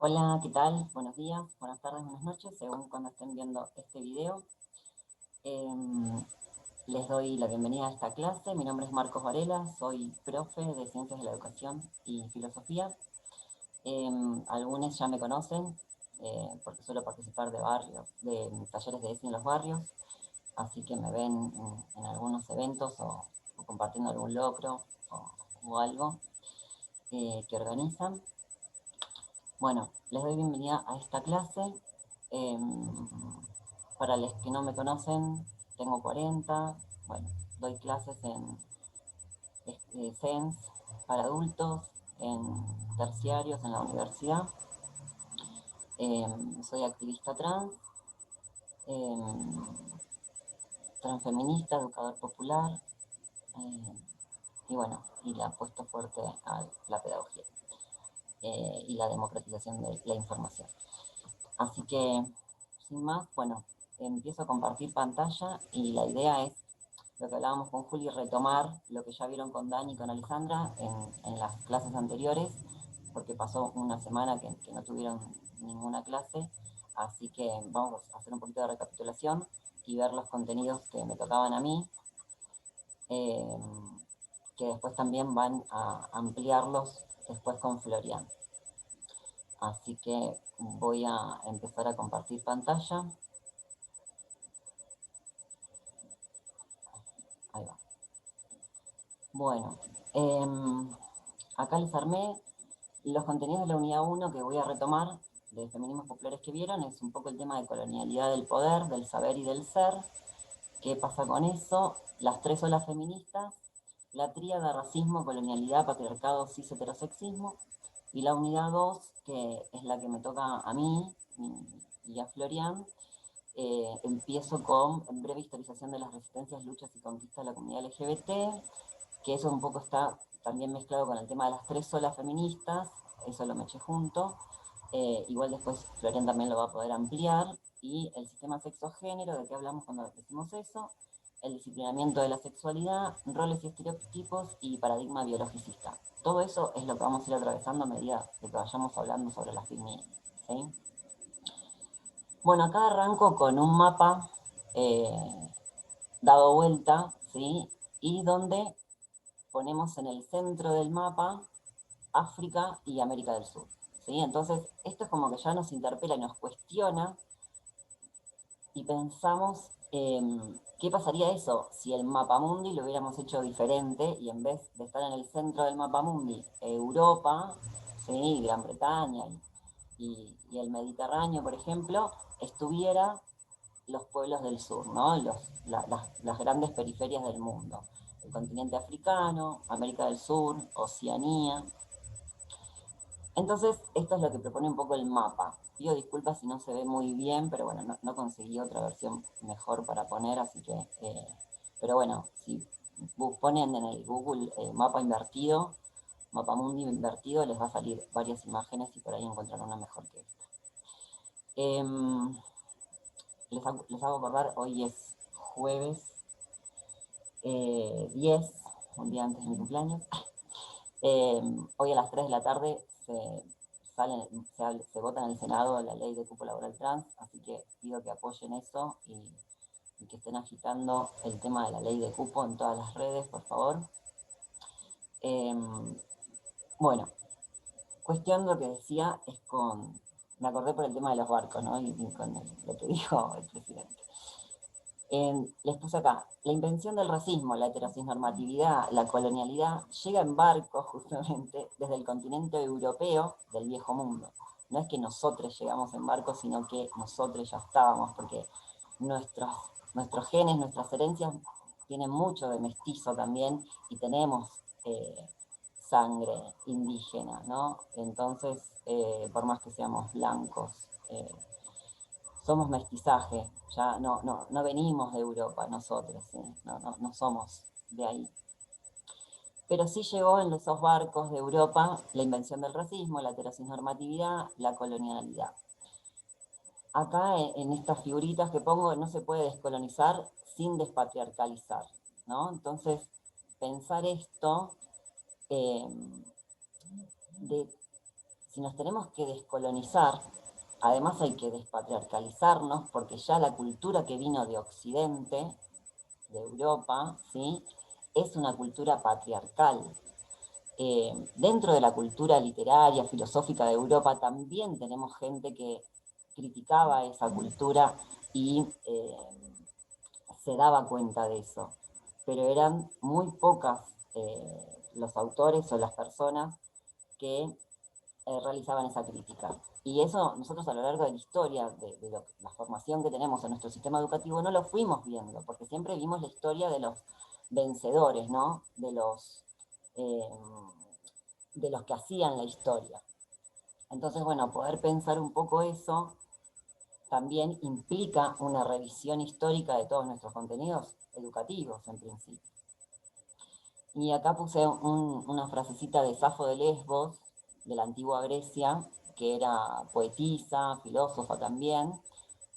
Hola, ¿qué tal? Buenos días, buenas tardes, buenas noches, según cuando estén viendo este video. Em, Les doy la bienvenida a esta clase. Mi nombre es Marcos Varela, soy profe de Ciencias de la Educación y Filosofía. Algunos ya me conocen porque suelo participar de talleres de ESI en los barrios, así que me ven en algunos eventos o compartiendo algún logro o algo que organizan. Bueno, les doy bienvenida a esta clase. Para los que no me conocen, tengo 40. Bueno, doy clases en SENS para adultos, en terciarios en la universidad. Soy activista trans, em, transfeminista, educador popular, y bueno, y le apuesto fuerte a la pedagogía y la democratización de la información. Así que, sin más, bueno, empiezo a compartir pantalla y la idea es lo que hablábamos con Juli, retomar lo que ya vieron con Dani y con Alejandra en las clases anteriores, porque pasó una semana que no tuvieron ninguna clase, así que vamos a hacer un poquito de recapitulación y ver los contenidos que me tocaban a mí, eh, que después también van a ampliarlos después con Florian. Así que voy a empezar a compartir pantalla. Ahí va. Bueno, acá les armé los contenidos de la unidad 1 que voy a retomar de feminismos populares que vieron. Es un poco el tema de colonialidad del poder, del saber y del ser. ¿Qué pasa con eso? Las tres olas feministas, la tríada racismo, colonialidad, patriarcado, cis, heterosexismo. Y la unidad 2, que es la que me toca a mí y a Florian, empiezo con breve historización de las resistencias, luchas y conquistas de la comunidad LGBT, que eso un poco está también mezclado con el tema de las tres olas feministas, eso lo me eché junto. Igual después Florian también lo va a poder ampliar. Y el sistema sexo-género, ¿de qué hablamos cuando decimos eso? El disciplinamiento de la sexualidad, roles y estereotipos y paradigma biologicista. Todo eso es lo que vamos a ir atravesando a medida de que vayamos hablando sobre las feministas, ¿sí? Bueno, acá arranco con un mapa dado vuelta, ¿sí? Y donde ponemos en el centro del mapa África y América del Sur, ¿sí? Entonces, esto es como que ya nos interpela y nos cuestiona y pensamos qué pasaría eso si el mapamundi lo hubiéramos hecho diferente y en vez de estar en el centro del mapamundi, Europa, ¿sí? Gran Bretaña y el Mediterráneo, por ejemplo, estuviera los pueblos del sur, ¿no? Las grandes periferias del mundo. El continente africano, América del Sur, Oceanía. Entonces, esto es lo que propone un poco el mapa. Pido disculpas si no se ve muy bien, pero bueno, no conseguí otra versión mejor para poner, así que... pero bueno, si ponen en el Google mapa invertido, mapa mundi invertido, les va a salir varias imágenes y por ahí encontrarán una mejor que esta. Les hago acordar, hoy es jueves 10, un día antes de mi cumpleaños. Hoy a las 3 de la tarde se vota en el Senado la ley de cupo laboral trans, así que pido que apoyen eso y que estén agitando el tema de la ley de cupo en todas las redes, por favor. Bueno, cuestión lo que decía es me acordé por el tema de los barcos, ¿no? Y con lo que dijo el presidente. Les puse acá, la invención del racismo, la heterocisnormatividad, la colonialidad, llega en barcos justamente desde el continente europeo del viejo mundo. No es que nosotros llegamos en barcos, sino que nosotros ya estábamos, porque nuestros genes, nuestras herencias tienen mucho de mestizo también y tenemos sangre indígena, ¿no? Entonces, por más que seamos blancos, somos mestizaje, ya no venimos de Europa nosotros, ¿sí? No somos de ahí. Pero sí llegó en esos barcos de Europa la invención del racismo, la heterocisnormatividad, la colonialidad. Acá en estas figuritas que pongo no se puede descolonizar sin despatriarcalizar, ¿no? Entonces, pensar esto de si nos tenemos que descolonizar, además hay que despatriarcalizarnos, porque ya la cultura que vino de Occidente, de Europa, ¿sí?, es una cultura patriarcal. Dentro de la cultura literaria, filosófica de Europa, también tenemos gente que criticaba esa cultura y se daba cuenta de eso. Pero eran muy pocas los autores o las personas que realizaban esa crítica. Y eso nosotros a lo largo de la historia, de la formación que tenemos en nuestro sistema educativo, no lo fuimos viendo, porque siempre vimos la historia de los vencedores, ¿no? Eh, de los que hacían la historia. Entonces, bueno, poder pensar un poco eso también implica una revisión histórica de todos nuestros contenidos educativos, en principio. Y acá puse una frasecita de Safo de Lesbos, de la antigua Grecia, que era poetisa, filósofa también,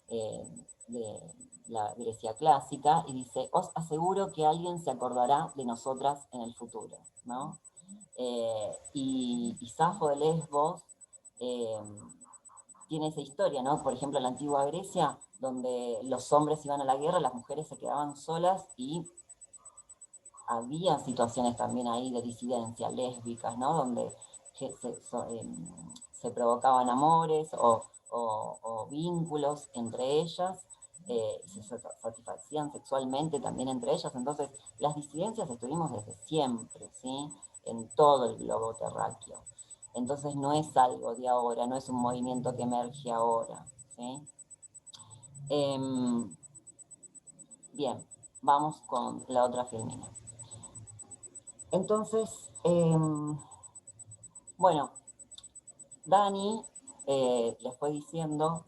de la Grecia clásica, y dice: os aseguro que alguien se acordará de nosotras en el futuro, ¿no? Y Safo de Lesbos eh, tiene esa historia, ¿no? Por ejemplo, en la antigua Grecia, donde los hombres iban a la guerra, las mujeres se quedaban solas y había situaciones también ahí de disidencia, lésbicas, ¿no? Donde se provocaban amores o vínculos entre ellas, se satisfacían sexualmente también entre ellas. Entonces, las disidencias estuvimos desde siempre, ¿sí? En todo el globo terráqueo. Entonces, no es algo de ahora, no es un movimiento que emerge ahora, ¿sí? Bien, vamos con la otra filmina. Entonces, bueno, Dani les fue diciendo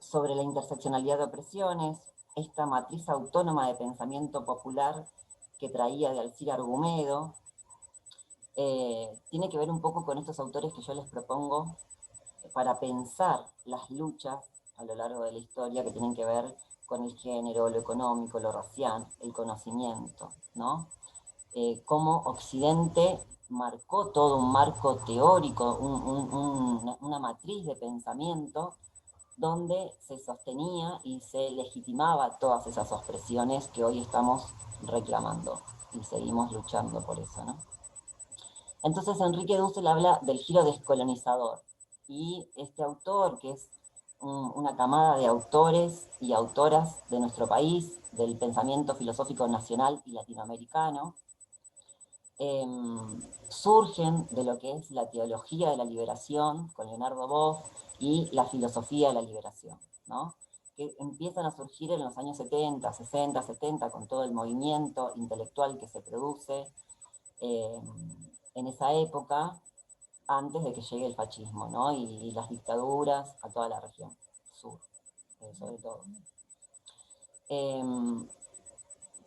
sobre la interseccionalidad de opresiones, esta matriz autónoma de pensamiento popular que traía de Alcira Argumedo, tiene que ver un poco con estos autores que yo les propongo para pensar las luchas a lo largo de la historia que tienen que ver con el género, lo económico, lo racial, el conocimiento, ¿no? Cómo Occidente marcó todo un marco teórico, una matriz de pensamiento donde se sostenía y se legitimaba todas esas opresiones que hoy estamos reclamando y seguimos luchando por eso, ¿no? Entonces Enrique Dussel habla del giro descolonizador y este autor, que es una camada de autores y autoras de nuestro país, del pensamiento filosófico nacional y latinoamericano, surgen de lo que es la teología de la liberación con Leonardo Boff y la filosofía de la liberación, ¿no? Que empiezan a surgir en los años 70, 60, 70 con todo el movimiento intelectual que se produce en esa época, antes de que llegue el fascismo, ¿no? Y las dictaduras a toda la región sur, sobre todo.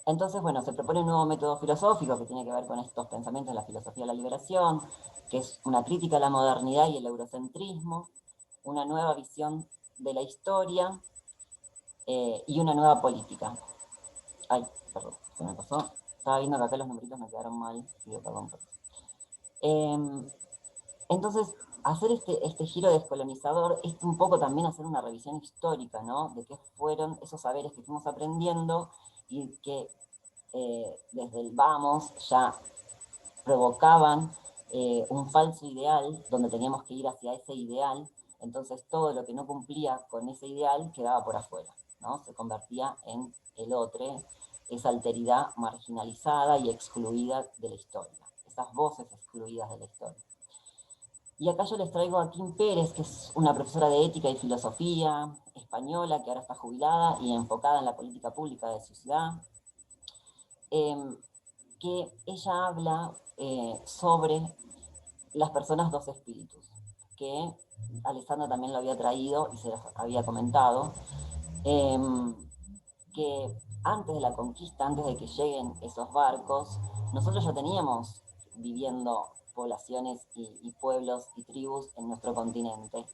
Entonces, bueno, se propone un nuevo método filosófico que tiene que ver con estos pensamientos de la filosofía de la liberación, que es una crítica a la modernidad y el eurocentrismo, una nueva visión de la historia y una nueva política. Ay, perdón, se me pasó. Estaba viendo que acá los numeritos me quedaron mal. Pido perdón por eso. Entonces, hacer este giro descolonizador es un poco también hacer una revisión histórica, ¿no? De qué fueron esos saberes que fuimos aprendiendo y que desde el vamos ya provocaban un falso ideal donde teníamos que ir hacia ese ideal. Entonces todo lo que no cumplía con ese ideal quedaba por afuera, ¿no? Se convertía en el otro, esa alteridad marginalizada y excluida de la historia, esas voces excluidas de la historia. Y acá yo les traigo a Kim Pérez, que es una profesora de ética y filosofía española que ahora está jubilada y enfocada en la política pública de su ciudad, que ella habla sobre las personas dos espíritus, que Alessandra también lo había traído y se los había comentado, que antes de la conquista, antes de que lleguen esos barcos, nosotros ya teníamos viviendo poblaciones y pueblos y tribus en nuestro continente,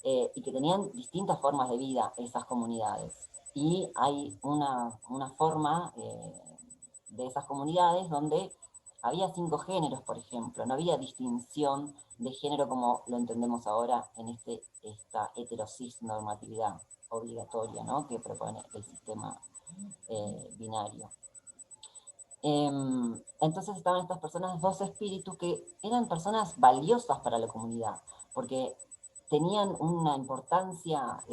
y que tenían distintas formas de vida esas comunidades. Y hay una forma de esas comunidades donde había 5 géneros, por ejemplo, no había distinción de género como lo entendemos ahora en esta heterosis normatividad obligatoria, ¿no?, que propone el sistema binario. Entonces estaban estas personas, dos espíritus, que eran personas valiosas para la comunidad, porque tenían una importancia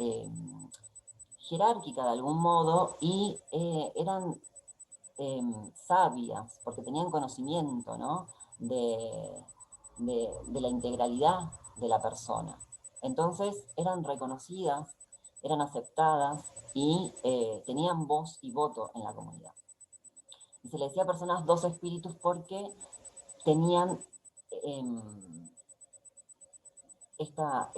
jerárquica de algún modo y eran sabias, porque tenían conocimiento, ¿no?, de la integralidad de la persona. Entonces eran reconocidas, eran aceptadas y tenían voz y voto en la comunidad. Y se le decía a personas dos espíritus porque tenían esta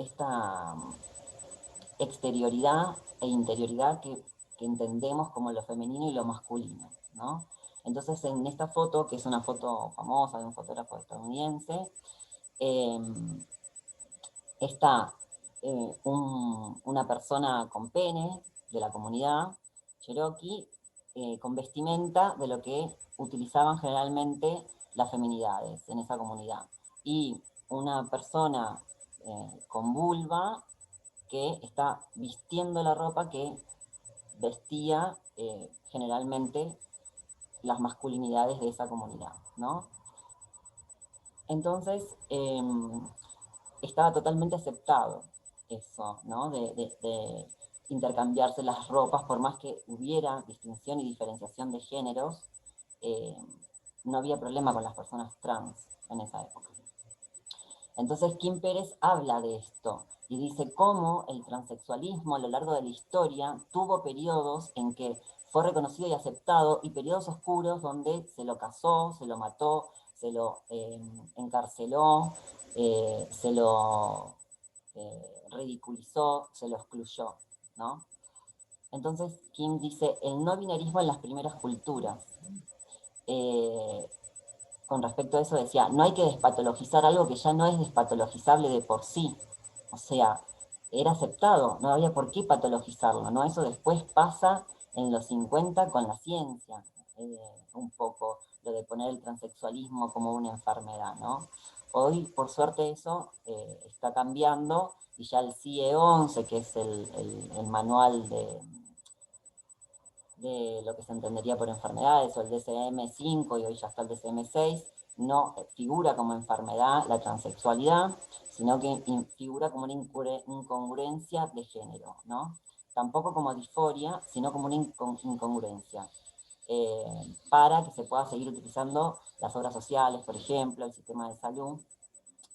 exterioridad e interioridad que entendemos como lo femenino y lo masculino, ¿no? Entonces en esta foto, que es una foto famosa de un fotógrafo estadounidense, está una persona con pene de la comunidad cherokee, con vestimenta de lo que utilizaban generalmente las feminidades en esa comunidad. Y una persona con vulva que está vistiendo la ropa que vestía generalmente las masculinidades de esa comunidad, ¿no? Entonces, estaba totalmente aceptado eso, ¿no?, de intercambiarse las ropas, por más que hubiera distinción y diferenciación de géneros, no había problema con las personas trans en esa época. Entonces Kim Pérez habla de esto y dice cómo el transexualismo a lo largo de la historia tuvo periodos en que fue reconocido y aceptado, y periodos oscuros donde se lo casó, se lo mató, se lo encarceló, se lo ridiculizó, se lo excluyó, ¿no? Entonces Kim dice, el no binarismo en las primeras culturas. Con respecto a eso decía, no hay que despatologizar algo que ya no es despatologizable de por sí. O sea, era aceptado, no había por qué patologizarlo, ¿no? Eso después pasa en los 50 con la ciencia, un poco lo de poner el transexualismo como una enfermedad, ¿no? Hoy, por suerte, eso está cambiando y ya el CIE-11, que es el manual de lo que se entendería por enfermedades, o el DSM-5, y hoy ya está el DSM-6, no figura como enfermedad la transexualidad, sino que figura como una incongruencia de género, ¿no? Tampoco como disforia, sino como una incongruencia, para que se pueda seguir utilizando las obras sociales, por ejemplo, el sistema de salud,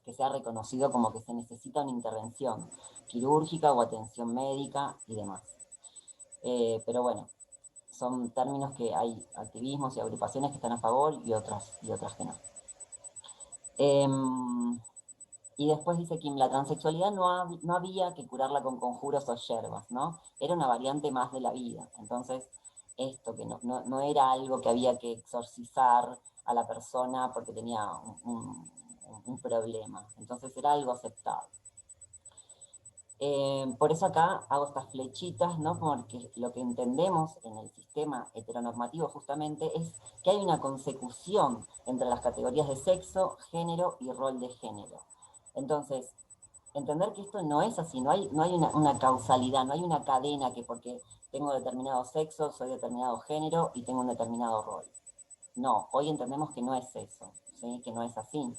que sea reconocido como que se necesita una intervención quirúrgica o atención médica y demás. Pero bueno, son términos que hay activismos y agrupaciones que están a favor y otras que no. Y después dice Kim, la transexualidad no había que curarla con conjuros o yerbas, ¿no? Era una variante más de la vida. Entonces, esto que no era algo que había que exorcizar a la persona porque tenía un problema. Entonces era algo aceptado. Por eso acá hago estas flechitas, ¿no? Porque lo que entendemos en el sistema heteronormativo justamente es que hay una consecución entre las categorías de sexo, género y rol de género. Entonces, entender que esto no es así, no hay una causalidad, no hay una cadena que porque tengo determinado sexo, soy determinado género y tengo un determinado rol. No, hoy entendemos que no es eso, ¿sí? Que no es así.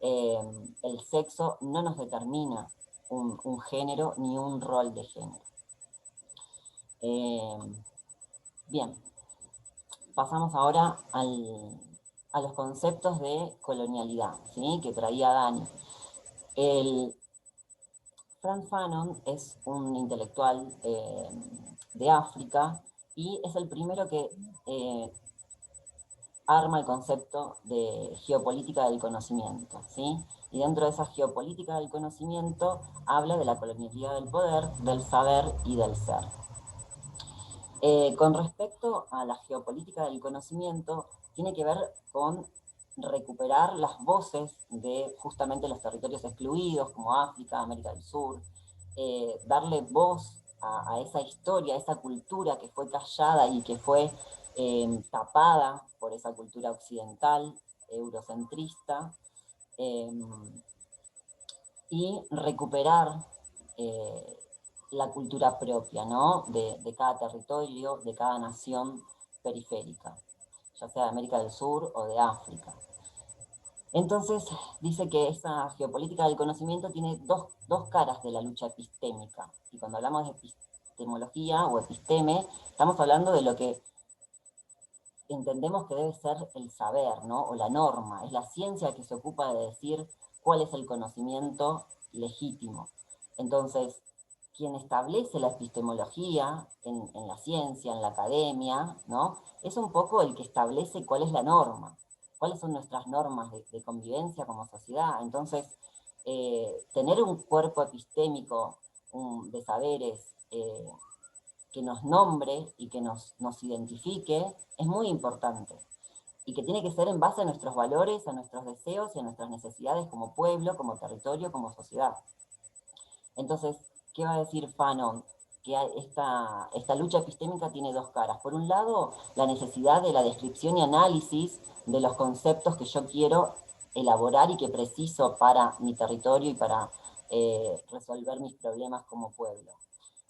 El sexo no nos determina un género ni un rol de género. Bien, pasamos ahora a los conceptos de colonialidad, ¿sí?, que traía Dani. Frantz Fanon es un intelectual de África y es el primero que arma el concepto de geopolítica del conocimiento, ¿sí? Y dentro de esa geopolítica del conocimiento habla de la colonialidad del poder, del saber y del ser. Con respecto a la geopolítica del conocimiento, tiene que ver con recuperar las voces de justamente los territorios excluidos, como África, América del Sur, darle voz a esa historia, a esa cultura que fue callada y que fue tapada por esa cultura occidental, eurocentrista, y recuperar la cultura propia, ¿no? De cada territorio, de cada nación periférica, ya sea de América del Sur o de África. Entonces, dice que esa geopolítica del conocimiento tiene dos caras de la lucha epistémica. Y cuando hablamos de epistemología o episteme, estamos hablando de lo que entendemos que debe ser el saber, ¿no? O la norma. Es la ciencia que se ocupa de decir cuál es el conocimiento legítimo. Entonces, quien establece la epistemología en la ciencia, en la academia, ¿no? Es un poco el que establece cuál es la norma, cuáles son nuestras normas de convivencia como sociedad. Entonces, tener un cuerpo epistémico de saberes que nos nombre y que nos identifique es muy importante. Y que tiene que ser en base a nuestros valores, a nuestros deseos y a nuestras necesidades como pueblo, como territorio, como sociedad. Entonces, ¿qué va a decir Fanon? Que esta lucha epistémica tiene dos caras. Por un lado, la necesidad de la descripción y análisis de los conceptos que yo quiero elaborar y que preciso para mi territorio y para resolver mis problemas como pueblo.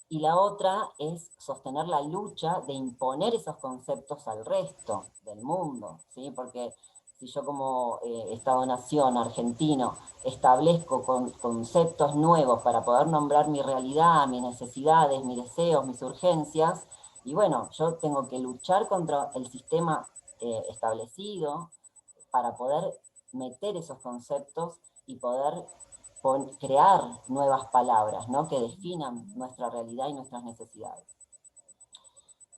Y la otra es sostener la lucha de imponer esos conceptos al resto del mundo, ¿sí? Porque si yo como Estado-nación argentino establezco conceptos nuevos para poder nombrar mi realidad, mis necesidades, mis deseos, mis urgencias, y bueno, yo tengo que luchar contra el sistema establecido para poder meter esos conceptos y poder crear nuevas palabras, ¿no? Que definan nuestra realidad y nuestras necesidades.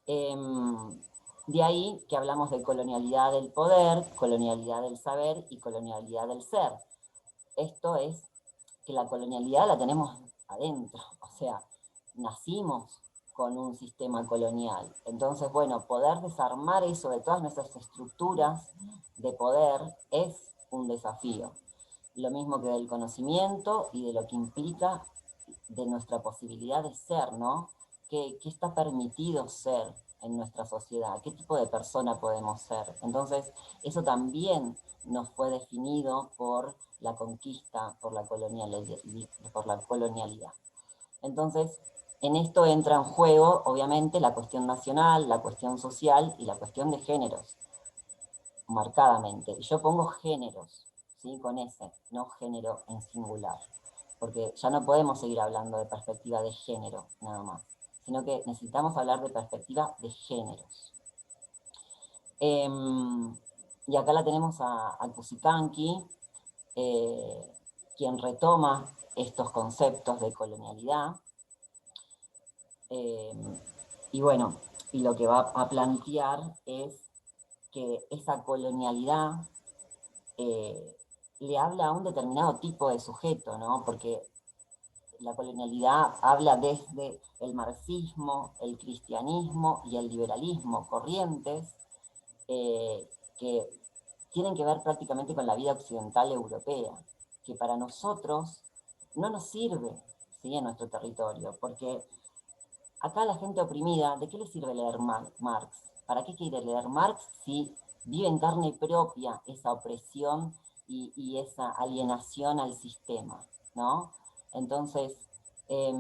De ahí que hablamos de colonialidad del poder, colonialidad del saber y colonialidad del ser. Esto es que la colonialidad la tenemos adentro, o sea, nacimos con un sistema colonial. Entonces, bueno, poder desarmar eso de todas nuestras estructuras de poder es un desafío. Lo mismo que del conocimiento y de lo que implica de nuestra posibilidad de ser, ¿no? ¿Qué está permitido ser en nuestra sociedad? ¿Qué tipo de persona podemos ser? Entonces, eso también nos fue definido por la conquista, por la colonialidad. Entonces, en esto entra en juego, obviamente, la cuestión nacional, la cuestión social y la cuestión de géneros, marcadamente. Y yo pongo géneros, ¿sí? Con ese, no género en singular. Porque ya no podemos seguir hablando de perspectiva de género, nada más. Sino que necesitamos hablar de perspectiva de géneros. Y acá la tenemos a Kusikanki, quien retoma estos conceptos de colonialidad. Y bueno, y lo que va a plantear es que esa colonialidad le habla a un determinado tipo de sujeto, ¿no? Porque la colonialidad habla desde el marxismo, el cristianismo y el liberalismo, corrientes que tienen que ver prácticamente con la vida occidental europea, que para nosotros no nos sirve, ¿sí? En nuestro territorio, porque acá la gente oprimida, ¿de qué le sirve leer Marx? ¿Para qué quiere leer Marx si vive en carne propia esa opresión y esa alienación al sistema, ¿no? Entonces, eh,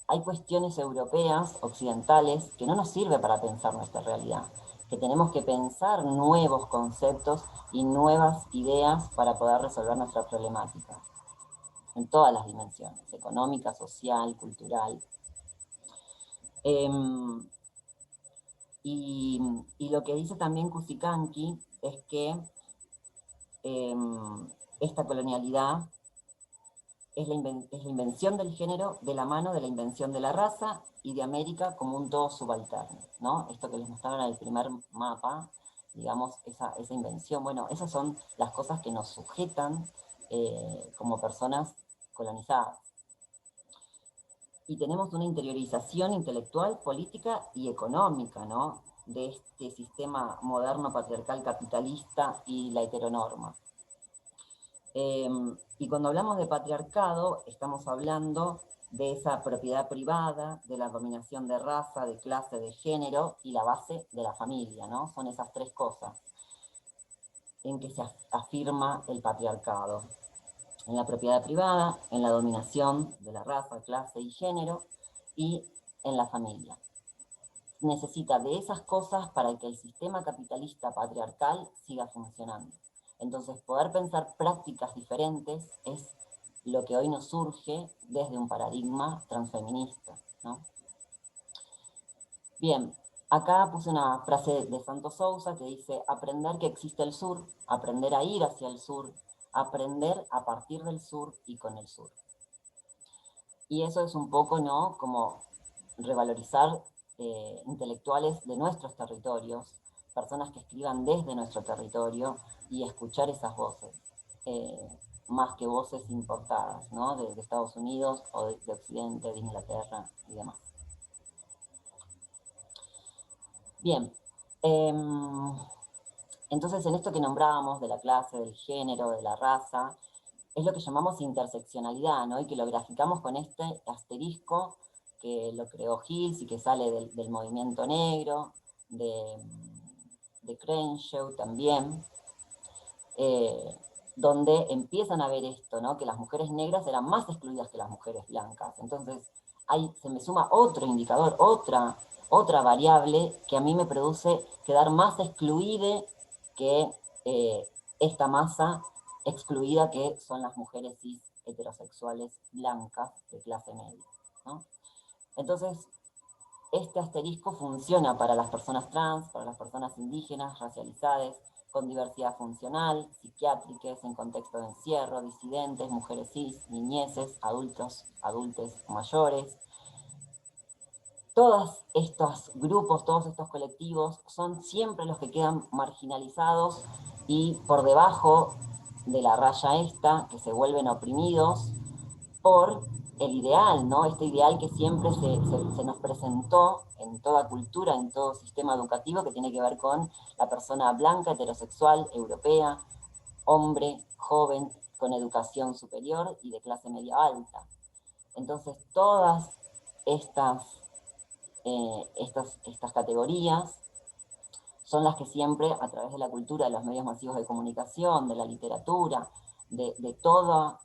hay cuestiones europeas, occidentales, que no nos sirve para pensar nuestra realidad, que tenemos que pensar nuevos conceptos y nuevas ideas para poder resolver nuestra problemática, en todas las dimensiones, económica, social, cultural. Y lo que dice también Kusikanki es que esta colonialidad es la invención del género de la mano de la invención de la raza y de América como un todo subalterno, ¿no? Esto que les mostraron en el primer mapa, digamos, esa invención, bueno, esas son las cosas que nos sujetan como personas colonizadas. Y tenemos una interiorización intelectual, política y económica, ¿no? De este sistema moderno patriarcal capitalista y la heteronorma. Y cuando hablamos de patriarcado, estamos hablando de esa propiedad privada, de la dominación de raza, de clase, de género y la base de la familia, ¿no? Son esas tres cosas. en que se afirma el patriarcado, en la propiedad privada, en la dominación de la raza, clase y género, y en la familia. Necesita de esas cosas para que el sistema capitalista patriarcal siga funcionando. Entonces, poder pensar prácticas diferentes es lo que hoy nos surge desde un paradigma transfeminista, ¿no? Bien, acá puse una frase de Santos Sousa que dice: aprender que existe el sur, aprender a ir hacia el sur, aprender a partir del sur y con el sur. Y eso es un poco, ¿no?, como revalorizar intelectuales de nuestros territorios, personas que escriban desde nuestro territorio y escuchar esas voces, más que voces importadas, ¿no?, de Estados Unidos o de Occidente, de Inglaterra y demás. Bien, entonces en esto que nombrábamos de la clase, del género, de la raza, es lo que llamamos interseccionalidad, ¿no? Y que lo graficamos con este asterisco que lo creó Hills y que sale del movimiento negro, de Crenshaw también, donde empiezan a ver esto, ¿no? Que las mujeres negras eran más excluidas que las mujeres blancas. Entonces, ahí se me suma otro indicador, otra variable que a mí me produce quedar más excluida que esta masa excluida que son las mujeres cis heterosexuales blancas de clase media, ¿no? Entonces, este asterisco funciona para las personas trans, para las personas indígenas, racializadas, con diversidad funcional, psiquiátricas, en contexto de encierro, disidentes, mujeres cis, niñeces, adultos, adultes mayores. Todos estos grupos, todos estos colectivos son siempre los que quedan marginalizados y por debajo de la raya esta, que se vuelven oprimidos por el ideal, ¿no? Este ideal que siempre se nos presentó en toda cultura, en todo sistema educativo, que tiene que ver con la persona blanca, heterosexual, europea, hombre, joven, con educación superior y de clase media alta. Entonces, todas estas categorías son las que siempre, a través de la cultura, de los medios masivos de comunicación, de la literatura, de todo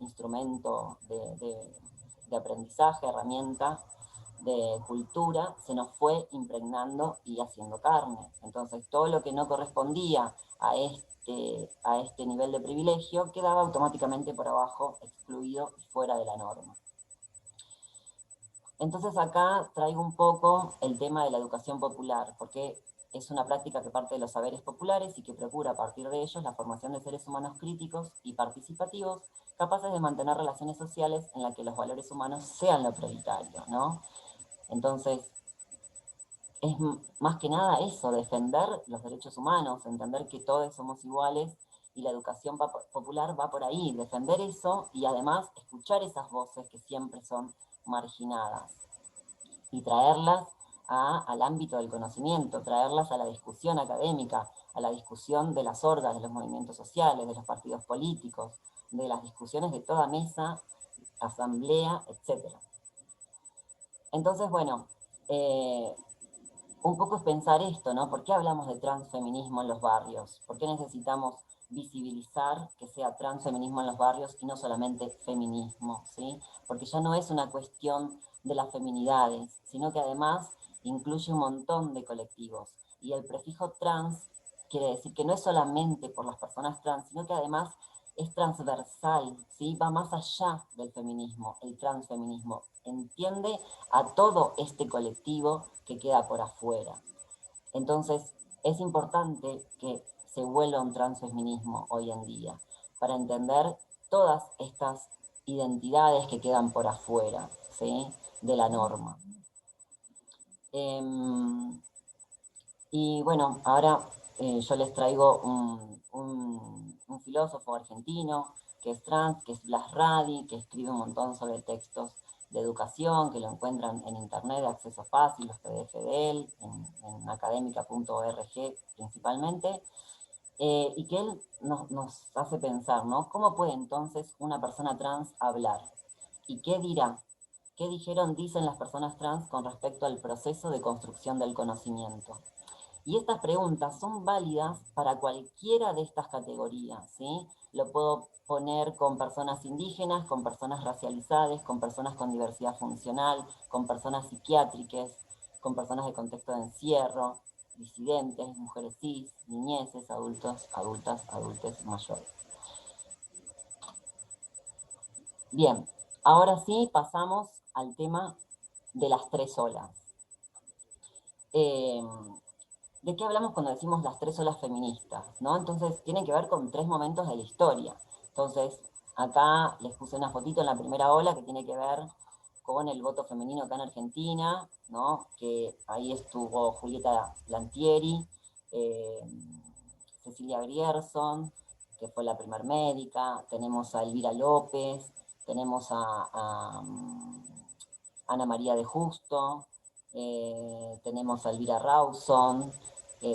instrumento de aprendizaje, herramienta de cultura, se nos fue impregnando y haciendo carne. Entonces, todo lo que no correspondía a este nivel de privilegio quedaba automáticamente por abajo, excluido y fuera de la norma. Entonces acá traigo un poco el tema de la educación popular, porque es una práctica que parte de los saberes populares y que procura a partir de ellos la formación de seres humanos críticos y participativos, capaces de mantener relaciones sociales en las que los valores humanos sean lo prioritario, ¿no? Entonces, es más que nada eso, defender los derechos humanos, entender que todos somos iguales, y la educación popular va por ahí, defender eso y además escuchar esas voces que siempre son marginadas y traerlas al ámbito del conocimiento, traerlas a la discusión académica, a la discusión de las orgas, de los movimientos sociales, de los partidos políticos, de las discusiones de toda mesa, asamblea, etc. Entonces, bueno, un poco es pensar esto, ¿no? ¿Por qué hablamos de transfeminismo en los barrios? ¿Por qué necesitamos visibilizar que sea transfeminismo en los barrios y no solamente feminismo, ¿sí? Porque ya no es una cuestión de las feminidades, sino que además incluye un montón de colectivos. Y el prefijo trans quiere decir que no es solamente por las personas trans, sino que además es transversal, ¿sí? Va más allá del feminismo, el transfeminismo. Entiende a todo este colectivo que queda por afuera. Entonces, es importante que se vuelva un transfeminismo hoy en día, para entender todas estas identidades que quedan por afuera, ¿sí?, de la norma. Y bueno, ahora yo les traigo un filósofo argentino que es trans, que es Blas Radi, que escribe un montón sobre textos de educación, que lo encuentran en internet de acceso fácil, los PDF de él, en académica.org principalmente, y que él nos hace pensar, ¿no? ¿Cómo puede entonces una persona trans hablar? ¿Y qué dirá? ¿Qué dicen las personas trans con respecto al proceso de construcción del conocimiento? Y estas preguntas son válidas para cualquiera de estas categorías, ¿sí? Lo puedo poner con personas indígenas, con personas racializadas, con personas con diversidad funcional, con personas psiquiátricas, con personas de contexto de encierro, disidentes, mujeres cis, niñeces, adultos, adultas, adultos mayores. Bien, ahora sí pasamos al tema de las tres olas. ¿De qué hablamos cuando decimos las tres olas feministas? ¿No? Entonces, tiene que ver con tres momentos de la historia. Entonces, acá les puse una fotito en la primera ola que tiene que ver con el voto femenino acá en Argentina, ¿no? Que ahí estuvo Julieta Lantieri, eh, Cecilia Grierson, que fue la primer médica, tenemos a Elvira López, tenemos a Ana María de Justo, tenemos a Elvira Rawson,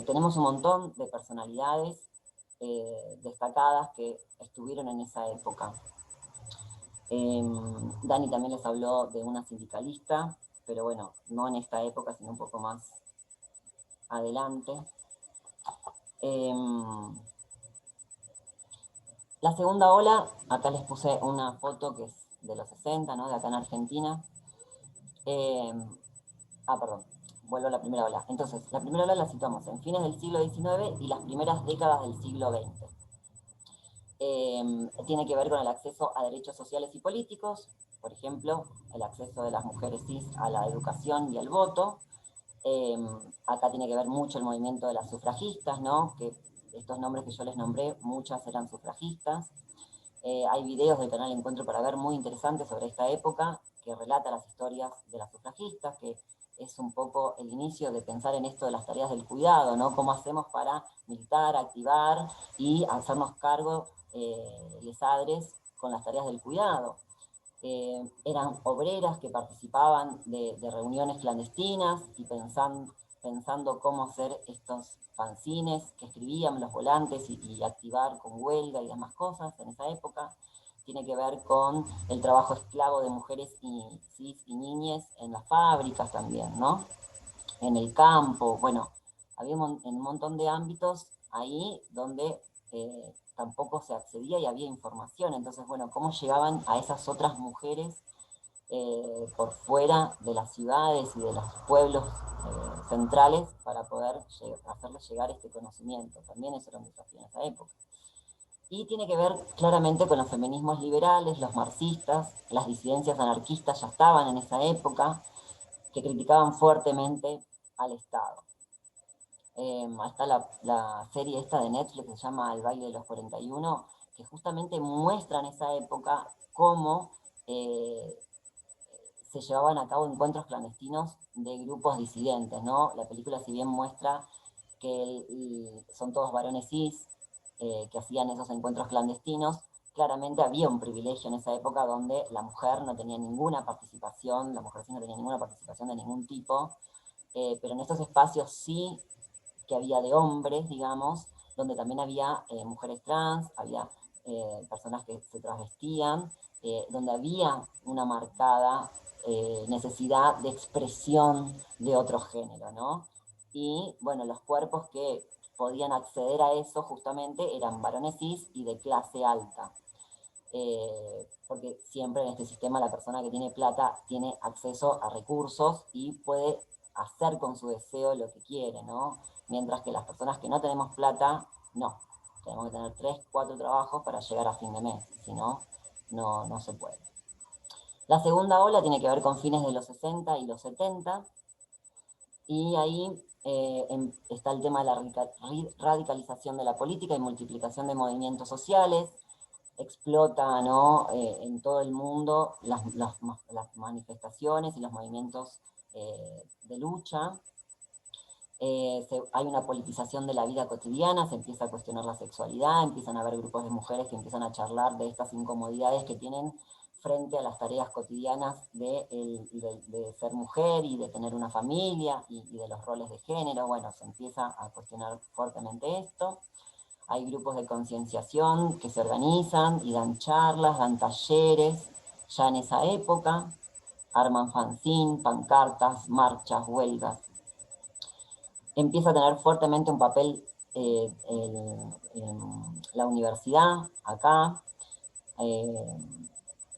tenemos un montón de personalidades destacadas que estuvieron en esa época. Dani también les habló de una sindicalista, pero bueno, no en esta época, sino un poco más adelante. La segunda ola, acá les puse una foto que es de los 60, ¿no? De acá en Argentina. Perdón, vuelvo a la primera ola. Entonces, la primera ola la situamos en fines del siglo XIX y las primeras décadas del siglo XX. Tiene que ver con el acceso a derechos sociales y políticos, por ejemplo, el acceso de las mujeres cis a la educación y al voto. Acá tiene que ver mucho el movimiento de las sufragistas, ¿no? Que estos nombres que yo les nombré, muchas eran sufragistas. Hay videos del canal Encuentro para ver muy interesantes sobre esta época, que relata las historias de las sufragistas, que es un poco el inicio de pensar en esto de las tareas del cuidado, ¿no? Cómo hacemos para militar, activar y hacernos cargo, les adres, con las tareas del cuidado. Eran obreras que participaban de reuniones clandestinas y pensando cómo hacer estos fanzines que escribían los volantes y activar con huelga y demás cosas en esa época. Tiene que ver con el trabajo esclavo de mujeres y niñas en las fábricas también, ¿no? En el campo, bueno, había un montón de ámbitos ahí donde tampoco se accedía y había información. Entonces, bueno, ¿cómo llegaban a esas otras mujeres por fuera de las ciudades y de los pueblos centrales para poder hacerles llegar este conocimiento? También eso era un desafío en esa época. Y tiene que ver claramente con los feminismos liberales, los marxistas, las disidencias anarquistas ya estaban en esa época, que criticaban fuertemente al Estado. Ahí está la serie esta de Netflix que se llama El baile de los 41, que justamente muestra en esa época cómo se llevaban a cabo encuentros clandestinos de grupos disidentes, ¿no? La película, si bien muestra que son todos varones cis que hacían esos encuentros clandestinos, claramente había un privilegio en esa época donde la mujer no tenía ninguna participación, la mujer cis no tenía ninguna participación de ningún tipo, pero en estos espacios sí que había de hombres, digamos, donde también había mujeres trans, había personas que se travestían, donde había una marcada necesidad de expresión de otro género, ¿no? Y bueno, los cuerpos que podían acceder a eso justamente eran varones cis y de clase alta. Porque siempre en este sistema la persona que tiene plata tiene acceso a recursos y puede hacer con su deseo lo que quiere, ¿no? Mientras que las personas que no tenemos plata, no. Tenemos que tener 3, 4 trabajos para llegar a fin de mes, si no, no se puede. La segunda ola tiene que ver con fines de los 60 y los 70, y ahí está el tema de la radicalización de la política y multiplicación de movimientos sociales. Explota, ¿no? En todo el mundo las manifestaciones y los movimientos de lucha. Hay una politización de la vida cotidiana, se empieza a cuestionar la sexualidad, empiezan a haber grupos de mujeres que empiezan a charlar de estas incomodidades que tienen frente a las tareas cotidianas de ser mujer y de tener una familia y de los roles de género. Bueno, se empieza a cuestionar fuertemente esto. Hay grupos de concienciación que se organizan y dan charlas, dan talleres, ya en esa época, arman fanzine, pancartas, marchas, huelgas. Empieza a tener fuertemente un papel la universidad acá.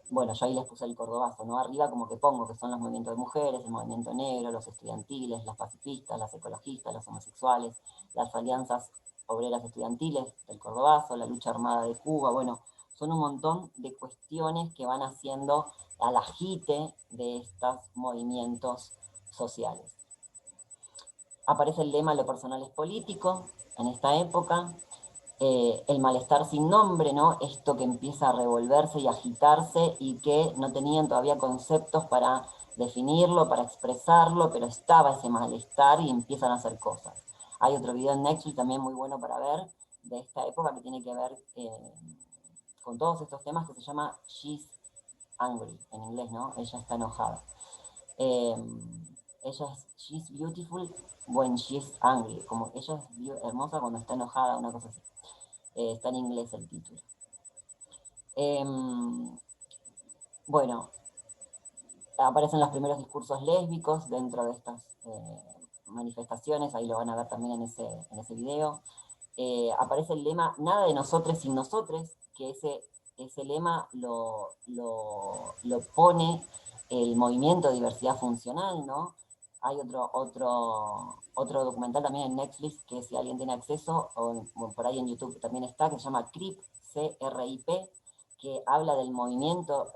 Bueno, yo ahí les puse el cordobazo, ¿no? Arriba como que pongo que son los movimientos de mujeres, el movimiento negro, los estudiantiles, las pacifistas, las ecologistas, los homosexuales, las alianzas obreras estudiantiles del cordobazo, la lucha armada de Cuba, bueno, son un montón de cuestiones que van haciendo al agite de estos movimientos sociales. Aparece el lema "lo personal es político" en esta época, el malestar sin nombre, ¿no? Esto que empieza a revolverse y agitarse y que no tenían todavía conceptos para definirlo, para expresarlo, pero estaba ese malestar y empiezan a hacer cosas. Hay otro video en Netflix también muy bueno para ver de esta época que tiene que ver con todos estos temas, que se llama She's Angry, en inglés, ¿no? Ella está enojada. She's beautiful when she's angry, como ella es hermosa cuando está enojada, una cosa así. Está en inglés el título. Bueno, aparecen los primeros discursos lésbicos dentro de estas manifestaciones, ahí lo van a ver también en ese video. Aparece el lema "nada de nosotros sin nosotros", que ese lema lo pone el movimiento de diversidad funcional, ¿no? Hay otro documental también en Netflix, que si alguien tiene acceso, o por ahí en YouTube también está, que se llama CRIP, C-R-I-P, que habla del movimiento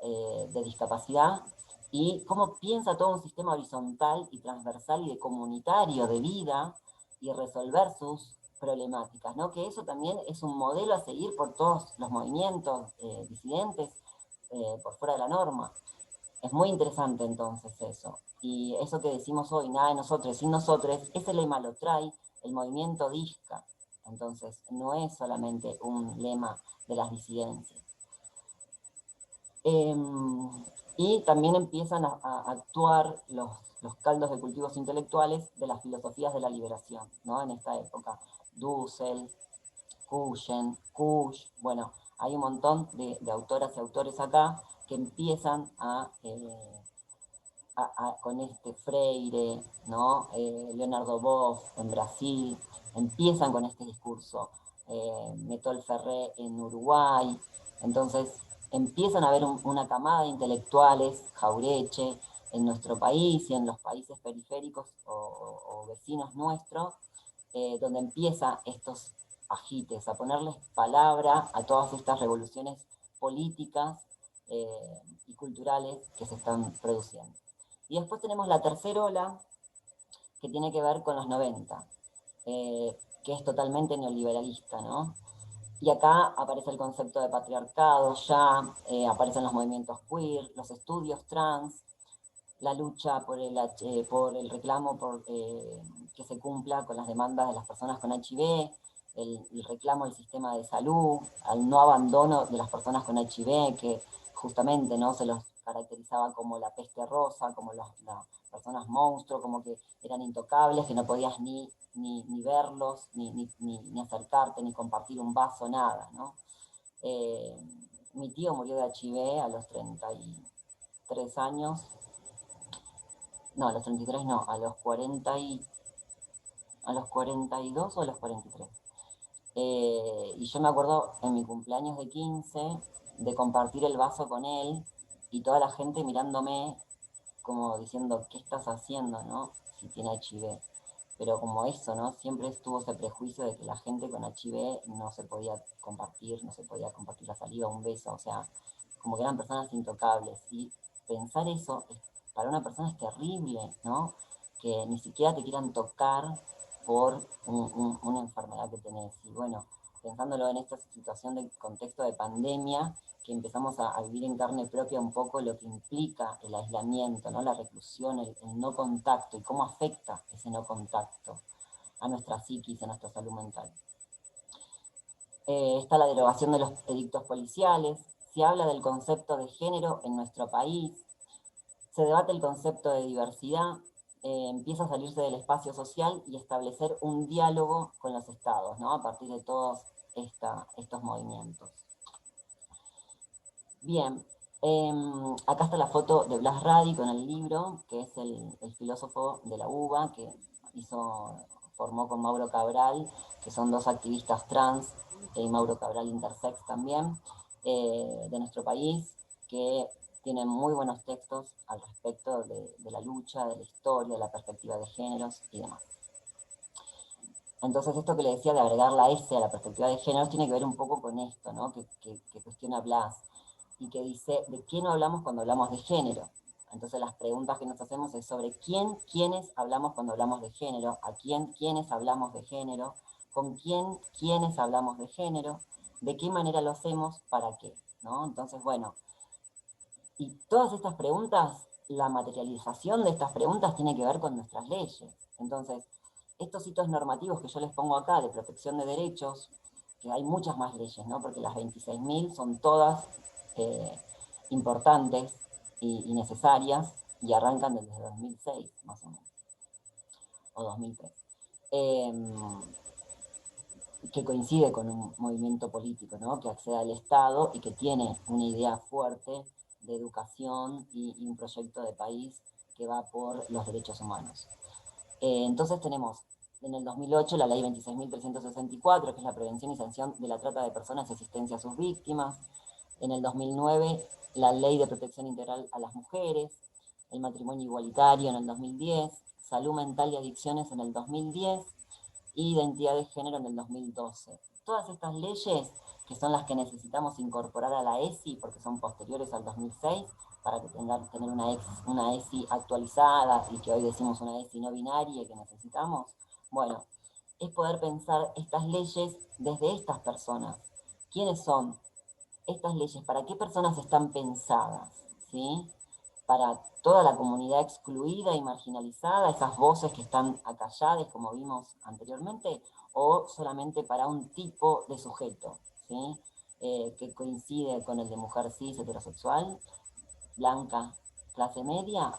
de discapacidad y cómo piensa todo un sistema horizontal y transversal y de comunitario de vida y resolver sus problemáticas, ¿no? Que eso también es un modelo a seguir por todos los movimientos disidentes por fuera de la norma. Es muy interesante entonces eso. Y eso que decimos hoy, "nada de nosotros sin nosotros", ese lema lo trae el movimiento DISCA. Entonces, no es solamente un lema de las disidencias. Y también empiezan a actuar los caldos de cultivos intelectuales de las filosofías de la liberación, ¿no? En esta época, Dussel, Kuchen, Kusch, bueno, hay un montón de autoras y autores acá que empiezan con Freire, ¿no? Leonardo Boff en Brasil, empiezan con este discurso, Metol Ferré en Uruguay, entonces empiezan a haber una camada de intelectuales, Jaureche, en nuestro país y en los países periféricos o vecinos nuestros, donde empieza estos agites, a ponerles palabra a todas estas revoluciones políticas y culturales que se están produciendo. Y después tenemos la tercera ola, que tiene que ver con los 90, que es totalmente neoliberalista, ¿no? Y acá aparece el concepto de patriarcado, ya aparecen los movimientos queer, los estudios trans, la lucha por el reclamo que se cumpla con las demandas de las personas con HIV, el reclamo del sistema de salud, al no abandono de las personas con HIV, que justamente no se los caracterizaba como la peste rosa, como las personas monstruo, como que eran intocables, que no podías ni verlos, ni acercarte, ni compartir un vaso, nada, ¿no? Mi tío murió de HIV a los 33 años, no, a los 33 no, a los 42 o a los 43. Y yo me acuerdo en mi cumpleaños de 15 de compartir el vaso con él y toda la gente mirándome como diciendo, ¿qué estás haciendo, no? Si tiene HIV. Pero como eso, ¿no? Siempre estuvo ese prejuicio de que la gente con HIV no se podía compartir la saliva, un beso, o sea, como que eran personas intocables. Y pensar eso para una persona es terrible, ¿no? Que ni siquiera te quieran tocar por una enfermedad que tenés. Y bueno, pensándolo en esta situación de contexto de pandemia, que empezamos a vivir en carne propia un poco lo que implica el aislamiento, ¿no? La reclusión, el no contacto y cómo afecta ese no contacto a nuestra psiquis, a nuestra salud mental. Está la derogación de los edictos policiales, se habla del concepto de género en nuestro país, se debate el concepto de diversidad, empieza a salirse del espacio social y establecer un diálogo con los estados, ¿no? A partir de todos estos movimientos. Bien, acá está la foto de Blas Radi con el libro, que es el filósofo de la UBA, que formó con Mauro Cabral, que son dos activistas trans, y Mauro Cabral intersex también, de nuestro país, que tienen muy buenos textos al respecto de la lucha, de la historia, de la perspectiva de géneros y demás. Entonces esto que le decía de agregar la S a la perspectiva de géneros tiene que ver un poco con esto, ¿no? que cuestiona Blas, y que dice, ¿de qué no hablamos cuando hablamos de género? Entonces las preguntas que nos hacemos es sobre quiénes hablamos cuando hablamos de género, a quiénes hablamos de género, con quiénes hablamos de género, de qué manera lo hacemos, para qué, ¿no? Entonces, bueno, y todas estas preguntas, la materialización de estas preguntas tiene que ver con nuestras leyes. Entonces, estos hitos normativos que yo les pongo acá de protección de derechos, que hay muchas más leyes, ¿no? Porque las 26.000 son todas importantes y necesarias y arrancan desde 2006, más o menos, o 2003. Que coincide con un movimiento político, ¿no? Que accede al Estado y que tiene una idea fuerte de educación y un proyecto de país que va por los derechos humanos. Entonces tenemos en el 2008 la ley 26.364, que es la prevención y sanción de la trata de personas y asistencia a sus víctimas. En el 2009 la ley de protección integral a las mujeres, el matrimonio igualitario en el 2010, salud mental y adicciones en el 2010, identidad de género en el 2012. Todas estas leyes, que son las que necesitamos incorporar a la ESI, porque son posteriores al 2006, para que tener una ESI actualizada y que hoy decimos una ESI no binaria y que necesitamos, bueno, es poder pensar estas leyes desde estas personas. ¿Quiénes son estas leyes? ¿Para qué personas están pensadas? ¿Sí? Para toda la comunidad excluida y marginalizada, esas voces que están acalladas, como vimos anteriormente, o solamente para un tipo de sujeto, ¿sí? Que coincide con el de mujer cis, heterosexual, blanca, clase media.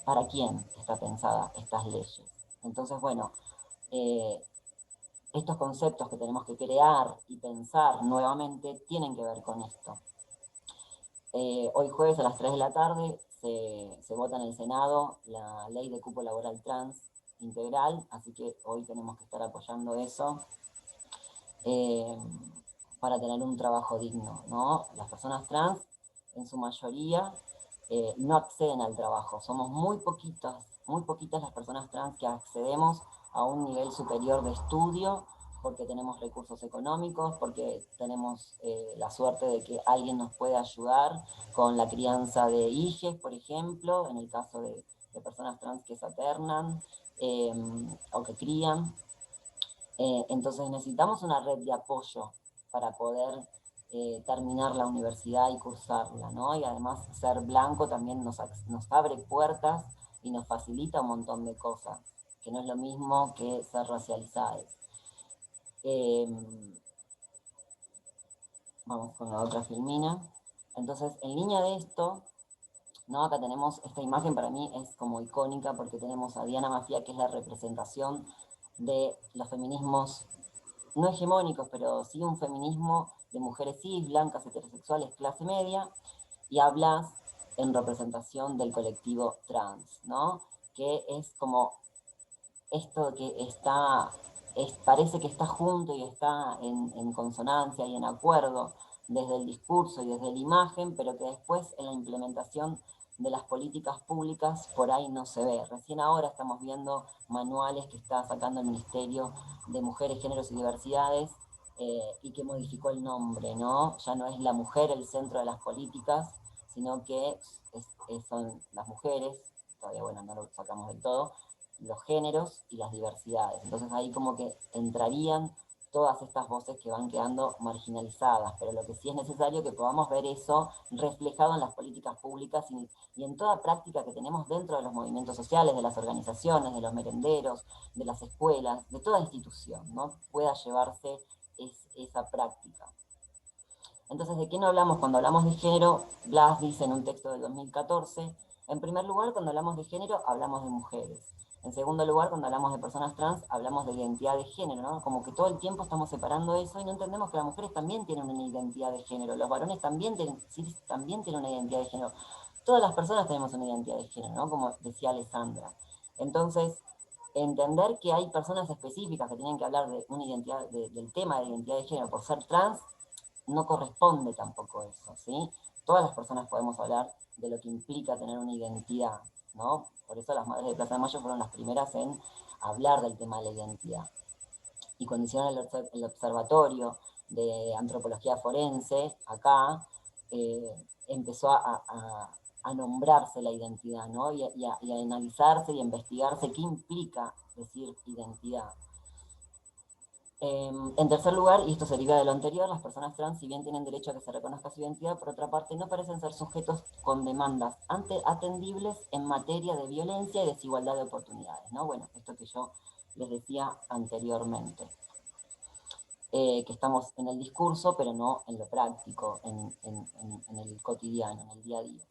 ¿Para quién está pensada estas leyes? Entonces, bueno, estos conceptos que tenemos que crear y pensar nuevamente tienen que ver con esto. Hoy jueves a las 3 de la tarde se vota en el Senado la ley de cupo laboral trans integral, así que hoy tenemos que estar apoyando eso eh, para tener un trabajo digno, ¿no? Las personas trans, en su mayoría, no acceden al trabajo. Somos muy poquitas las personas trans que accedemos a un nivel superior de estudio, porque tenemos recursos económicos, porque tenemos la suerte de que alguien nos puede ayudar con la crianza de hijes, por ejemplo, en el caso de personas trans que se alternan o que crían. Entonces necesitamos una red de apoyo para poder terminar la universidad y cursarla, ¿no? Y además ser blanco también nos abre puertas y nos facilita un montón de cosas, que no es lo mismo que ser racializados. Vamos con la otra filmina. Entonces, en línea de esto, ¿no? Acá tenemos esta imagen, para mí es como icónica, porque tenemos a Diana Mafia, que es la representación de los feminismos no hegemónicos, pero sí un feminismo de mujeres cis, blancas, heterosexuales, clase media, y hablas en representación del colectivo trans, ¿no? Que es como esto que parece que está junto y está en consonancia y en acuerdo desde el discurso y desde la imagen, pero que después en la implementación de las políticas públicas por ahí no se ve. Recién ahora estamos viendo manuales que está sacando el Ministerio de Mujeres, Géneros y Diversidades y que modificó el nombre, ¿no? Ya no es la mujer el centro de las políticas, sino que son las mujeres, todavía bueno, no lo sacamos del todo, los géneros y las diversidades. Entonces ahí como que entrarían todas estas voces que van quedando marginalizadas, pero lo que sí es necesario que podamos ver eso reflejado en las políticas públicas y en toda práctica que tenemos dentro de los movimientos sociales, de las organizaciones, de los merenderos, de las escuelas, de toda institución, ¿no? Pueda llevarse esa práctica. Entonces, ¿de qué no hablamos cuando hablamos de género? Blas dice en un texto del 2014, en primer lugar, cuando hablamos de género, hablamos de mujeres. En segundo lugar, cuando hablamos de personas trans, hablamos de identidad de género, ¿no? Como que todo el tiempo estamos separando eso y no entendemos que las mujeres también tienen una identidad de género, los varones también también tienen una identidad de género. Todas las personas tenemos una identidad de género, ¿no? Como decía Alessandra. Entonces, entender que hay personas específicas que tienen que hablar de una identidad, del tema de identidad de género por ser trans, no corresponde tampoco eso, ¿sí? Todas las personas podemos hablar de lo que implica tener una identidad, ¿no? Por eso las madres de Plaza de Mayo fueron las primeras en hablar del tema de la identidad. Y cuando hicieron el observatorio de antropología forense, acá, empezó a nombrarse la identidad, ¿no? Y a analizarse y a investigarse qué implica decir identidad. En tercer lugar, y esto se deriva de lo anterior, las personas trans, si bien tienen derecho a que se reconozca su identidad, por otra parte no parecen ser sujetos con demandas atendibles en materia de violencia y desigualdad de oportunidades, ¿no? Bueno, esto que yo les decía anteriormente. Que estamos en el discurso, pero no en lo práctico, en el cotidiano, en el día a día.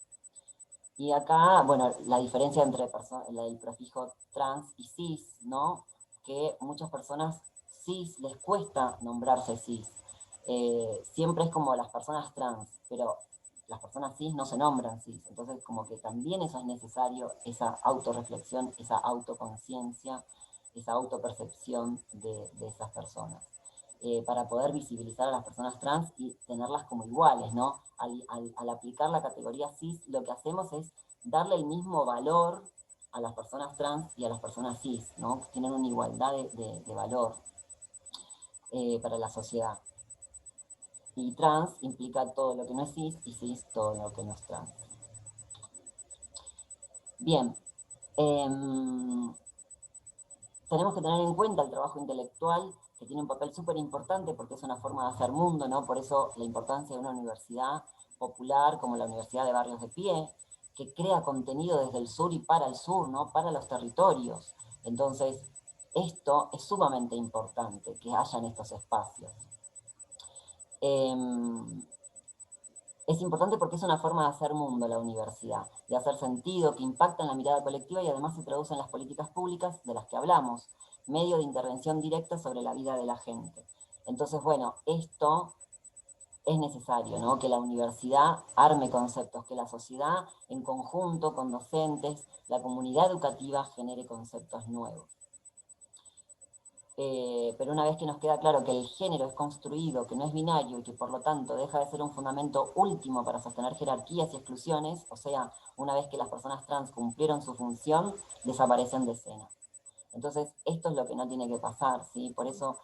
Y acá, bueno, la diferencia entre el prefijo trans y cis, ¿no? Que muchas personas cis les cuesta nombrarse cis. Siempre es como las personas trans, pero las personas cis no se nombran cis. Entonces, como que también eso es necesario, esa autorreflexión, esa autoconciencia, esa autopercepción de esas personas. Para poder visibilizar a las personas trans y tenerlas como iguales, ¿no? Al aplicar la categoría cis, lo que hacemos es darle el mismo valor a las personas trans y a las personas cis, ¿no? Que tienen una igualdad de valor para la sociedad. Y trans implica todo lo que no es cis y cis todo lo que no es trans. Bien, tenemos que tener en cuenta el trabajo intelectual, que tiene un papel súper importante porque es una forma de hacer mundo, ¿no? Por eso la importancia de una universidad popular como la Universidad de Barrios de Pie, que crea contenido desde el sur y para el sur, ¿no? Para los territorios. Entonces, esto es sumamente importante, que hayan estos espacios. Es importante porque es una forma de hacer mundo la universidad, de hacer sentido, que impacta en la mirada colectiva y además se traduce en las políticas públicas de las que hablamos, medio de intervención directa sobre la vida de la gente. Entonces, bueno, esto es necesario, ¿no? Que la universidad arme conceptos, que la sociedad en conjunto con docentes, la comunidad educativa genere conceptos nuevos. Pero una vez que nos queda claro que el género es construido, que no es binario y que por lo tanto deja de ser un fundamento último para sostener jerarquías y exclusiones, o sea, una vez que las personas trans cumplieron su función, desaparecen de escena. Entonces, esto es lo que no tiene que pasar, ¿sí? Por eso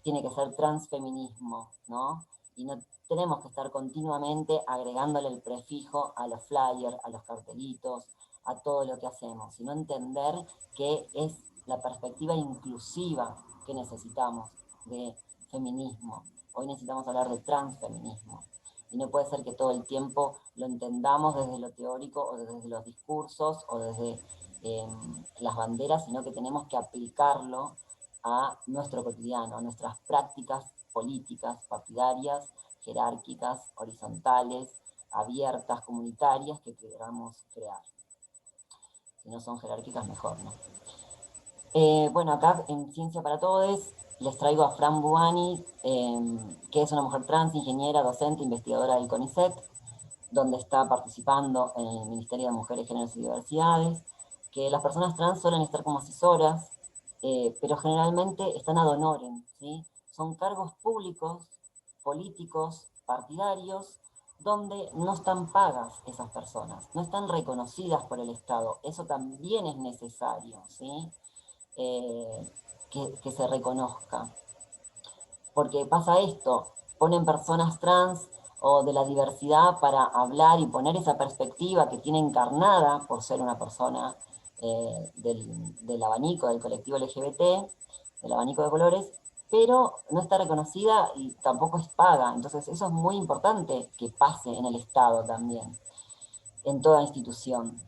tiene que ser transfeminismo, ¿no? Y no tenemos que estar continuamente agregándole el prefijo a los flyers, a los cartelitos, a todo lo que hacemos, sino entender que es la perspectiva inclusiva que necesitamos de feminismo. Hoy necesitamos hablar de transfeminismo. Y no puede ser que todo el tiempo lo entendamos desde lo teórico o desde los discursos o desde las banderas, sino que tenemos que aplicarlo a nuestro cotidiano, a nuestras prácticas políticas, partidarias, jerárquicas, horizontales, abiertas, comunitarias que queramos crear. Si no son jerárquicas, mejor, ¿no? Bueno, acá en Ciencia para Todos les traigo a Fran Buani, que es una mujer trans, ingeniera, docente, investigadora del CONICET, donde está participando en el Ministerio de Mujeres, Géneros y Diversidades, que las personas trans suelen estar como asesoras, pero generalmente están ad honorem, ¿sí? Son cargos públicos, políticos, partidarios, donde no están pagas esas personas, no están reconocidas por el Estado. Eso también es necesario, ¿sí? Que se reconozca. Porque pasa esto, ponen personas trans o de la diversidad para hablar y poner esa perspectiva que tiene encarnada por ser una persona del abanico del colectivo LGBT, del abanico de colores, pero no está reconocida y tampoco es paga. Entonces eso es muy importante que pase en el Estado también, en toda institución.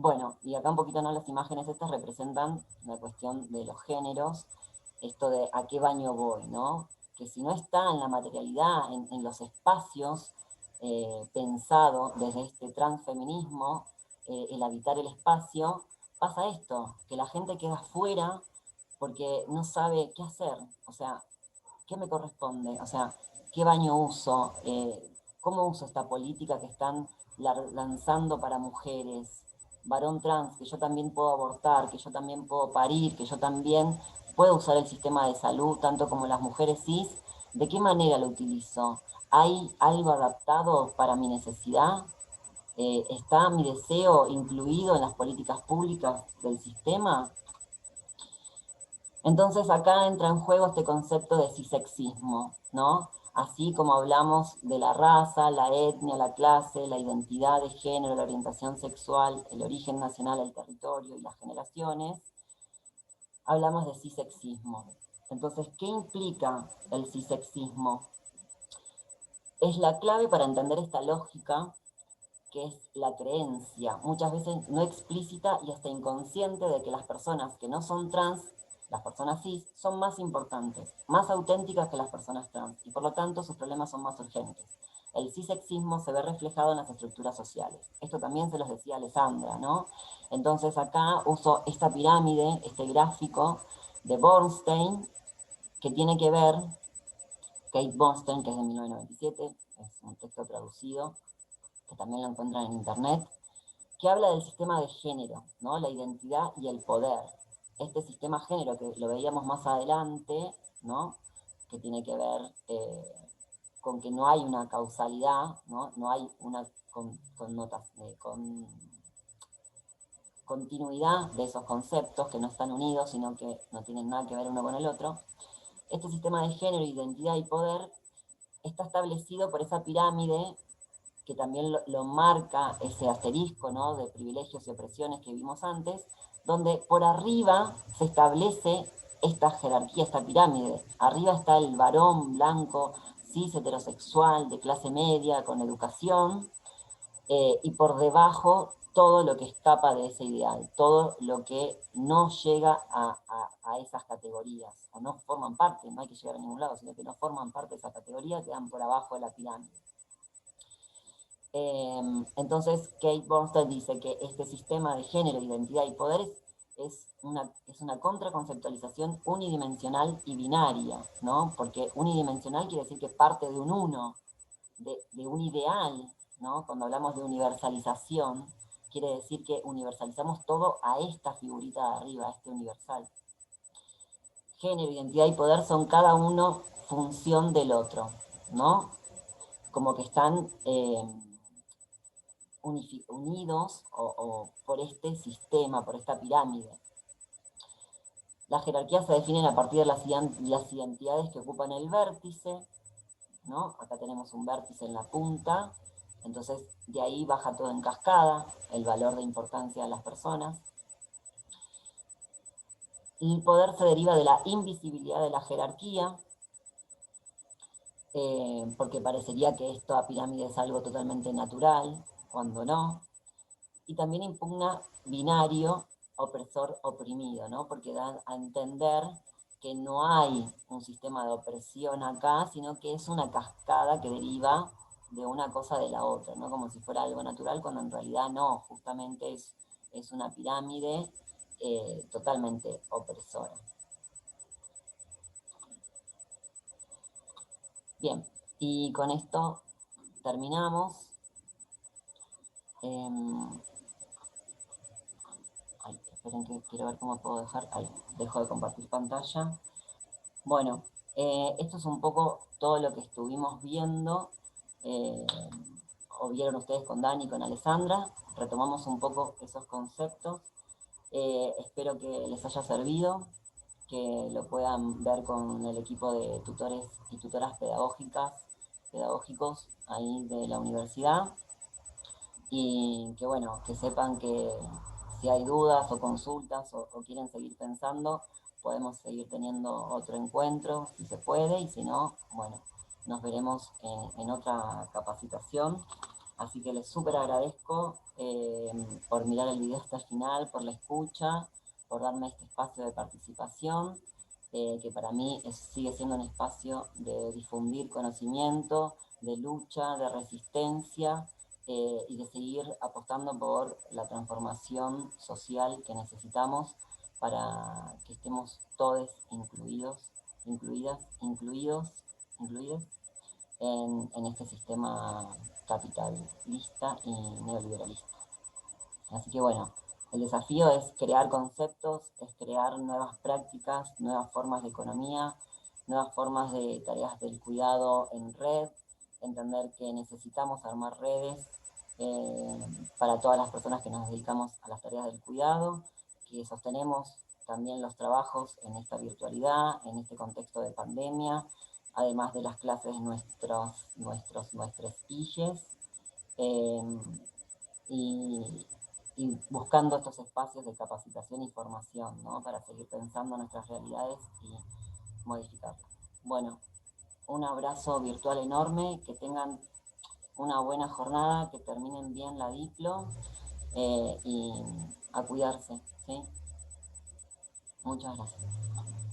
Bueno, y acá un poquito, ¿no? Las imágenes estas representan la cuestión de los géneros, esto de a qué baño voy, ¿no? Que si no está en la materialidad, en los espacios, pensado desde este transfeminismo, el habitar el espacio, pasa esto, que la gente queda fuera porque no sabe qué hacer, o sea, qué me corresponde, o sea, qué baño uso, cómo uso esta política que están lanzando para mujeres, varón trans, que yo también puedo abortar, que yo también puedo parir, que yo también puedo usar el sistema de salud, tanto como las mujeres cis, ¿de qué manera lo utilizo? ¿Hay algo adaptado para mi necesidad? ¿Está mi deseo incluido en las políticas públicas del sistema? Entonces acá entra en juego este concepto de cisexismo, ¿no? Así como hablamos de la raza, la etnia, la clase, la identidad de género, la orientación sexual, el origen nacional, el territorio y las generaciones, hablamos de cisexismo. Entonces, ¿qué implica el cisexismo? Es la clave para entender esta lógica que es la creencia, muchas veces no explícita y hasta inconsciente, de que las personas que no son trans, las personas cis, son más importantes, más auténticas que las personas trans, y por lo tanto sus problemas son más urgentes. El cisexismo se ve reflejado en las estructuras sociales. Esto también se los decía Alessandra, ¿no? Entonces acá uso esta pirámide, este gráfico de Bornstein, que tiene que ver, Kate Bornstein, que es de 1997, es un texto traducido, que también lo encuentran en internet, que habla del sistema de género, ¿no? La identidad y el poder. Este sistema género, que lo veíamos más adelante, ¿no? Que tiene que ver con que no hay una causalidad, ¿no? No hay una continuidad de esos conceptos que no están unidos, sino que no tienen nada que ver uno con el otro. Este sistema de género, identidad y poder está establecido por esa pirámide que también lo marca ese asterisco, ¿no? De privilegios y opresiones que vimos antes, donde por arriba se establece esta jerarquía, esta pirámide. Arriba está el varón blanco, cis, heterosexual, de clase media, con educación, y por debajo todo lo que escapa de ese ideal, todo lo que no llega a esas categorías, o no forman parte, no hay que llegar a ningún lado, sino que no forman parte de esa categoría, quedan por abajo de la pirámide. Entonces, Kate Bornstein dice que este sistema de género, identidad y poder es una contraconceptualización unidimensional y binaria, ¿no? Porque unidimensional quiere decir que parte de un uno, de un ideal, ¿no? Cuando hablamos de universalización, quiere decir que universalizamos todo a esta figurita de arriba, a este universal. Género, identidad y poder son cada uno función del otro, ¿no? Como que están unidos o por este sistema, por esta pirámide. Las jerarquías se definen a partir de las identidades que ocupan el vértice, ¿no? Acá tenemos un vértice en la punta, entonces de ahí baja todo en cascada, el valor de importancia de las personas. El poder se deriva de la invisibilidad de la jerarquía, porque parecería que esta pirámide es algo totalmente natural, cuando no. Y también impugna binario opresor-oprimido, ¿no? Porque da a entender que no hay un sistema de opresión acá, sino que es una cascada que deriva de una cosa de la otra, ¿no? Como si fuera algo natural, cuando en realidad no, justamente es una pirámide totalmente opresora. Bien, y con esto terminamos. Esperen que quiero ver cómo puedo dejar. Ahí, dejo de compartir pantalla. Bueno, esto es un poco todo lo que estuvimos viendo, eh, o vieron ustedes con Dani y con Alessandra. Retomamos un poco esos conceptos. Espero que les haya servido, que lo puedan ver con el equipo de tutores y tutoras pedagógicos ahí de la universidad. Y que bueno, que sepan que si hay dudas o consultas o quieren seguir pensando, podemos seguir teniendo otro encuentro, si se puede, y si no, bueno, nos veremos en otra capacitación. Así que les súper agradezco por mirar el video hasta el final, por la escucha, por darme este espacio de participación, que para mí sigue siendo un espacio de difundir conocimiento, de lucha, de resistencia, y de seguir apostando por la transformación social que necesitamos para que estemos todos incluidos en este sistema capitalista y neoliberalista. Así que bueno, el desafío es crear conceptos, es crear nuevas prácticas, nuevas formas de economía, nuevas formas de tareas del cuidado en red, entender que necesitamos armar redes eh, para todas las personas que nos dedicamos a las tareas del cuidado, que sostenemos también los trabajos en esta virtualidad, en este contexto de pandemia, además de las clases de nuestros IES. Eh, y, y buscando estos espacios de capacitación y formación, ¿no? Para seguir pensando nuestras realidades y modificarlas. Bueno, un abrazo virtual enorme, que tengan una buena jornada, que terminen bien la diplo y a cuidarse, ¿sí? Muchas gracias.